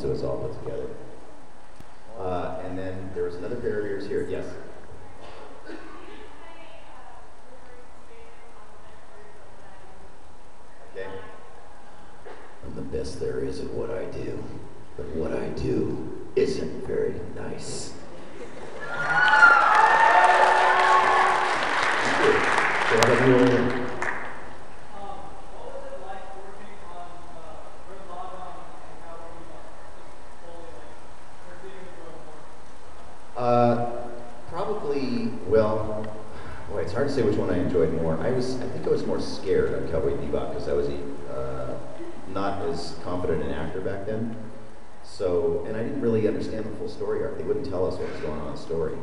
it was all put together. And then there was another pair of ears here. Yes? Okay. I'm the best there is at what I do, but what I do isn't very nice. Thank you. Probably, well, boy, it's hard to say which one I enjoyed more. I think I was more scared on Cowboy Bebop because I was not as confident an actor back then. So, and I didn't really understand the full story arc. They wouldn't tell us what was going on in the story.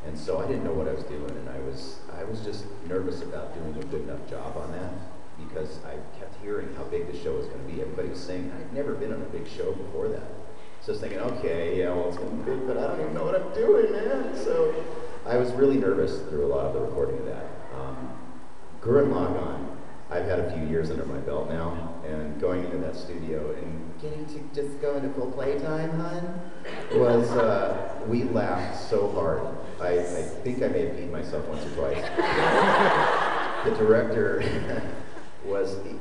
And so I didn't know what I was doing, and I was just nervous about doing a good enough job on that because I kept hearing how big the show was going to be. Everybody was saying, I'd never been on a big show before that. So I was thinking, okay, yeah, well, it's going to be big, but I don't even know what I'm doing, man. So I was really nervous through a lot of the recording of that. Gurren Lagann, I've had a few years under my belt now, and going into that studio and getting to just go into full playtime, hon, was, we laughed so hard. I think I may have peed myself once or twice. The director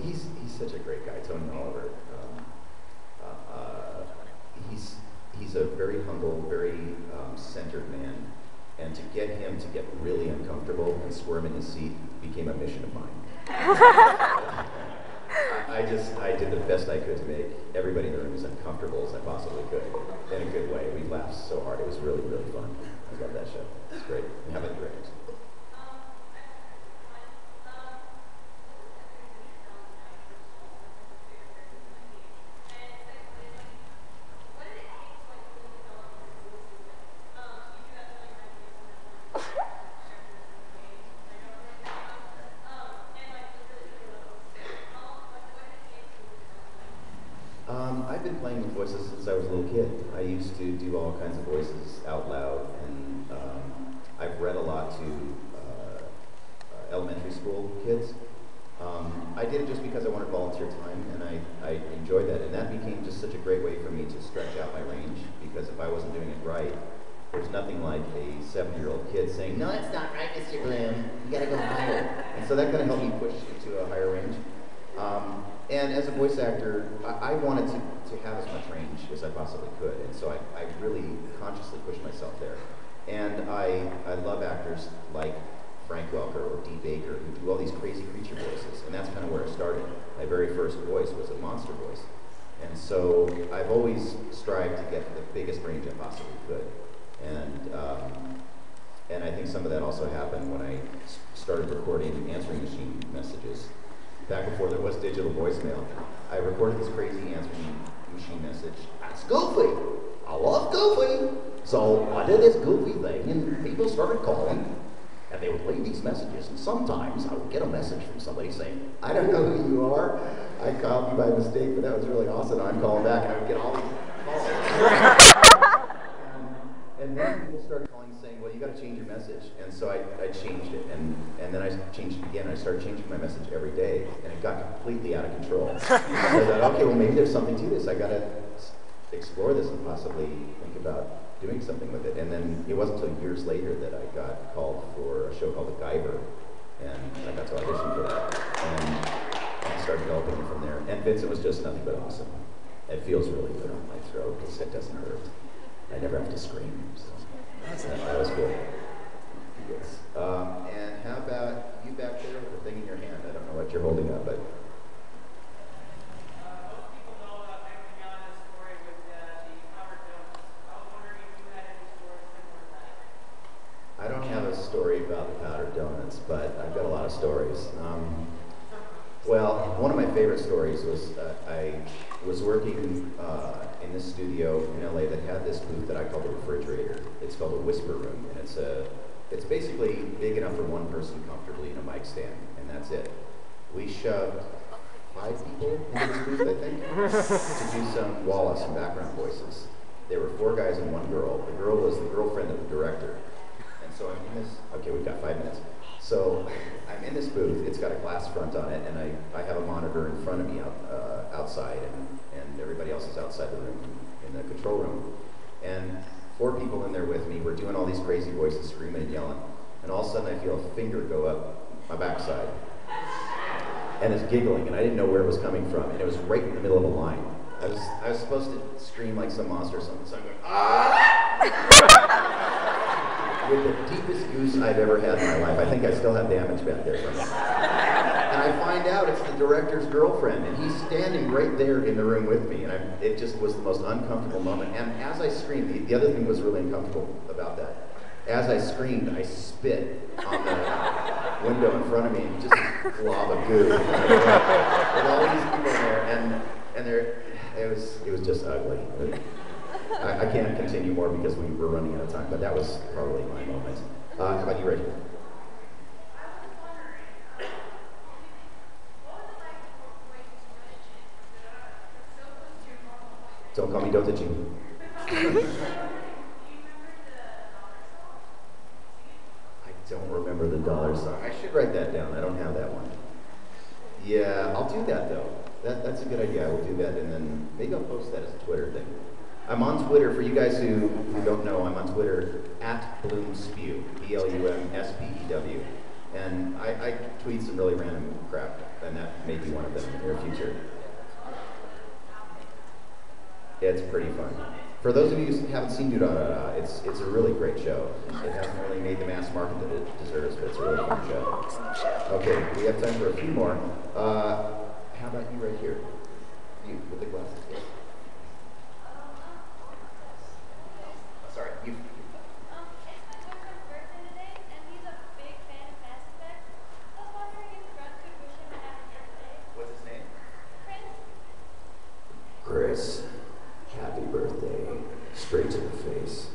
he's such a great guy, Tony Oliver. He's a very humble, very centered man, and to get him to get really uncomfortable and squirm in his seat became a mission of mine. I did the best I could to make everybody in the room as uncomfortable as I possibly could, in a good way. We laughed so hard. It was really, really fun. I love that show. It's great. And having directors. I've been playing with voices since I was a little kid. I used to do all kinds of voices out loud, and I've read a lot to elementary school kids. I did it just because I wanted volunteer time, and I enjoyed that, and that became just such a great way for me to stretch out my range, because if I wasn't doing it right, there's nothing like a 7-year-old kid saying, no, it's not right, Mr. Blum, you gotta go higher. And so that kind of helped me push into a higher range. And as a voice actor, I wanted to have as much range as I possibly could, and so I really consciously pushed myself there. And I love actors like Frank Welker or Dee Baker who do all these crazy creature voices, and that's kind of where I started. My very first voice was a monster voice. And so I've always strived to get the biggest range I possibly could. And I think some of that also happened when I started recording answering machine messages. Back before there was digital voicemail, I recorded this crazy answering machine message. That's Goofy! I love Goofy! So I did this Goofy thing, and people started calling, and they would leave these messages, and sometimes I would get a message from somebody saying, I don't know who you are. I called you by mistake, but that was really awesome. And I'm calling back, and I would get all these calls. And then people started calling saying, well, you got to change your message. And so I changed it, and then I changed it again. I started changing my message every day, and it got completely out of control. So I thought, okay, well, maybe there's something to this. I got to explore this and possibly think about doing something with it. And then it wasn't until years later that I got called for a show called The Guyver, and I got to audition for that. And I started developing it from there. And Vincent was just nothing but awesome. It feels really good on my throat because it doesn't hurt. I never have to scream. So that was good. Yes. And how about you back there with the thing in your hand? I don't know what you're holding up, but. Most people know about everything on this story with the covered donuts. I was wondering if you had any stories similar to that. I don't have a story about the powdered donuts, but I've got a lot of stories. Well, one of my favorite stories was I was working in this studio in LA that had this booth that I call the refrigerator. It's called a whisper room, and it's basically big enough for one person comfortably in a mic stand, and that's it. We shoved 5 people into this booth, I think, to do some Wallace and background voices. There were 4 guys and 1 girl. The girl was the girlfriend of the director. And so I'm in this, okay, we've got 5 minutes. So I'm in this booth, it's got a glass front on it, and I have a monitor in front of me outside, and everybody else is outside the room in the control room. And 4 people in there with me were doing all these crazy voices, screaming and yelling. And all of a sudden I feel a finger go up my backside. And it's giggling, and I didn't know where it was coming from. And it was right in the middle of a line. I was supposed to scream like some monster or something, so I'm going, ah! With the deepest goose I've ever had in my life. I think I still have damage back there from it. And I find out it's the director's girlfriend, and he's standing right there in the room with me, and it just was the most uncomfortable moment. And as I screamed, the other thing was really uncomfortable about that. As I screamed, I spit on the window in front of me, and just a glob of goo. With all these people in there, and it was just ugly. I can't continue more because we were running out of time, but that was probably my moment. How about you, Reggie? Don't call me Dotachi. I don't remember the dollar song. I should write that down. I don't have that one. Yeah, I'll do that though. That's a good idea. I will do that, and then maybe I'll post that as a Twitter thing. I'm on Twitter. For you guys who don't know, I'm on Twitter at BlumSpew, BLUMSPEW. And I tweet some really random crap, and that may be one of them in the near future. It's pretty fun. For those of you who haven't seen it's a really great show. It hasn't really made the mass market that it deserves, but it's a really fun show. Okay, we have time for a few more. How about you right here? You with the glasses. Yes. Sorry, you. It's my boyfriend's birthday today, and he's a big fan of Mass Effect. I was wondering if Russ could wish him a happy birthday. What's his name? Chris. Chris. Happy birthday. Straight to the face.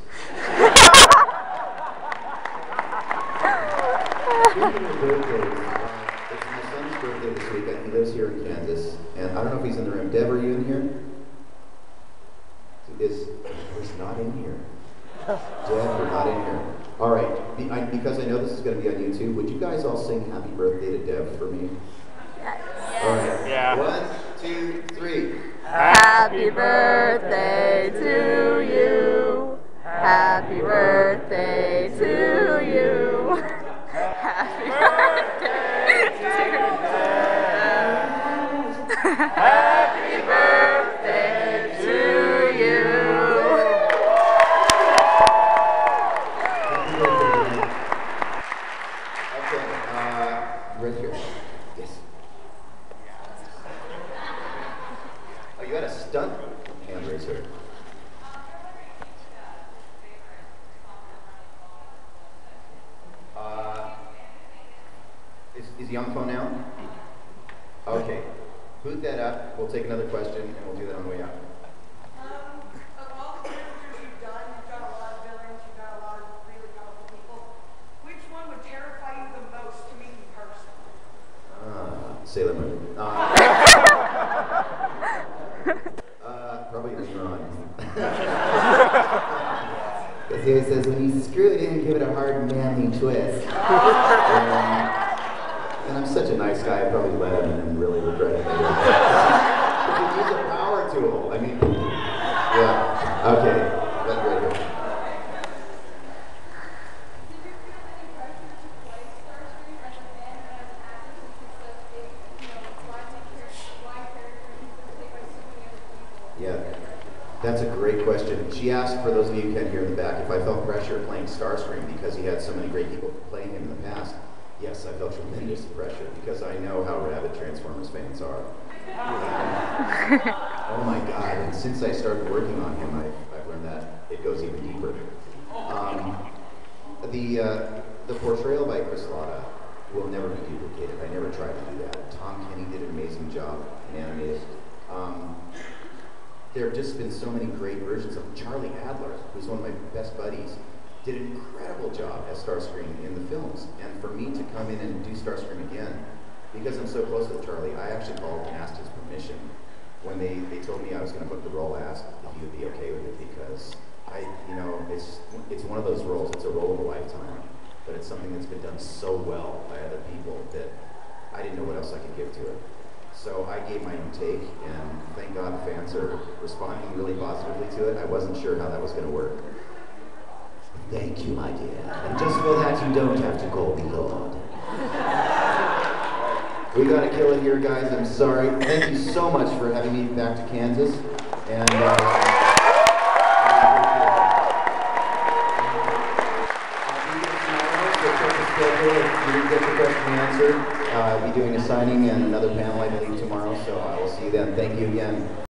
Speaking of birthdays, it's my son's birthday this weekend. He lives here in Kansas, and I don't know if he's in the room. Deb, are you in here? He's not in here. Deb, you're not in here. All right, because I know this is going to be on YouTube, would you guys all sing Happy Birthday to Deb for me? Yes. All right. Yeah. 1, 2, 3. Happy birthday to you. Happy birthday to you. Happy birthday to you. Happy birthday to you. Okay, right here. Yes. Oh, you had a stunt hand raiser. Is he on the phone now? Okay. Boot that up. We'll take another question, and we'll do that on the way out. Of all the characters you've done a lot of villains, you've done a lot of really powerful people. Which one would terrify you the most to meet in person? Sailor Moon. Probably Ron. Because he always says, when you screw it in, give it a hard, manly twist. And I'm such a nice guy, I probably let him and really regret it later. He's a power tool. I mean, yeah. Okay. That's right here. Did you feel any pressure to play Starscream as a fan and as an actor since it's such a wide character and he's been played by so many other people? Yeah. That's a great question. She asked, for those of you who can't hear in the back, if I felt pressure playing Starscream because he had so many great people playing him in the past. Yes, I felt tremendous pressure because I know how rabid Transformers fans are. Oh my God, and since I started working on him, I've learned that it goes even deeper. The portrayal by Chris Latta will never be duplicated. I never tried to do that. Tom Kenny did an amazing job in animated. There have just been so many great versions of Charlie Adler, who's one of my best buddies, did an incredible job as Starscream in the films. And for me to come in and do Starscream again, because I'm so close with Charlie, I actually called and asked his permission. When they told me I was going to book the role, I asked if he would be okay with it, because it's one of those roles, it's a role of a lifetime, but it's something that's been done so well by other people that I didn't know what else I could give to it. So I gave my own take, and thank God the fans are responding really positively to it. I wasn't sure how that was going to work. Thank you, my dear. And just for that, you don't have to call me Lord. We got to kill it here, guys. I'm sorry. Thank you so much for having me back to Kansas. And if you didn't get your question answered, I'll be doing a signing and another panel, I believe, tomorrow. So I will see you then. Thank you again.